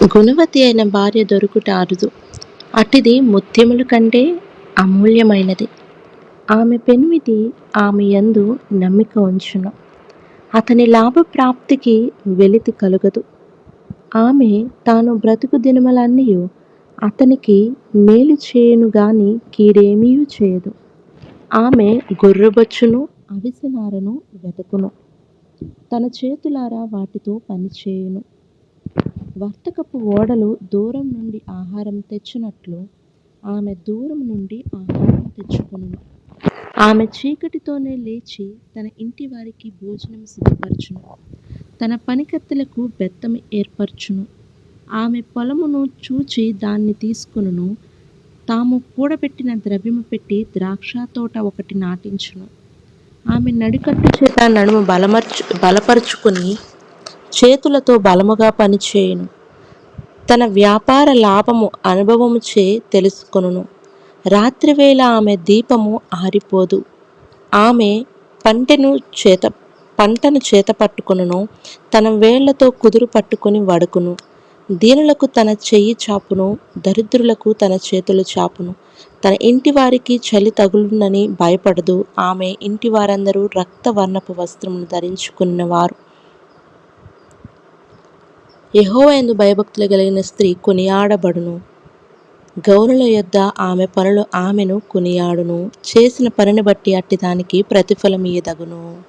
గుణవతి అయిన భార్య దొరుకుట అరుదు. అట్టిది ముత్యముల కంటే అమూల్యమైనది. ఆమె పెనిమిటి ఆమె యందు నమ్మిక ఉంచును. అతని లాభప్రాప్తికి వెలితి కలుగదు. ఆమె తాను బ్రతుకు దినములన్నీయు అతనికి మేలు చేయును గాని కీడేమీయూ చేయదు. ఆమె గొర్రెబొచ్చును అవిసెనారను వెదకును. తన చేతులారా వాటితో పనిచేయును. వర్తకపు ఓడలు దూరం నుండి ఆహారం తెచ్చునట్లు ఆమె దూరం నుండి ఆహారం తెచ్చుకొనును. ఆమె చీకటితోనే లేచి తన ఇంటి వారికి భోజనం సిద్ధపరచును. తన పనికత్తెలకు బెత్తము ఏర్పరచును. ఆమె పొలమును చూచి దాన్ని తీసుకొనును. తాము కూడబెట్టిన ద్రవ్యము పెట్టి ద్రాక్షతోట ఒకటి నాటించును. ఆమె నడికట్టు చేత నడుము బలపరుచుకుని చేతులతో బలముగా పనిచేయును. తన వ్యాపార లాభము అనుభవముచే తెలుసుకొనును. రాత్రివేళ ఆమె దీపము ఆరిపోదు. ఆమె పంటను చేత పట్టుకొనును. తన వేళ్లతో కుదురు పట్టుకొని వడుకును. దీనులకు తన చెయ్యి చాపును, దరిద్రులకు తన చేతులు చాపును. తన ఇంటి వారికి చలి తగులునని భయపడదు. ఆమె ఇంటి వారందరూ రక్తవర్ణపు వస్త్రమును ధరించుకున్నవారు. యెహోవా యందు భయభక్తులు కలిగిన స్త్రీ కొనియాడబడును. గౌరుల యొద్ద ఆమె పనులు ఆమెను కొనియాడును. చేసిన పనిని బట్టి అట్టి దానికి ప్రతిఫలమియ్యదగును.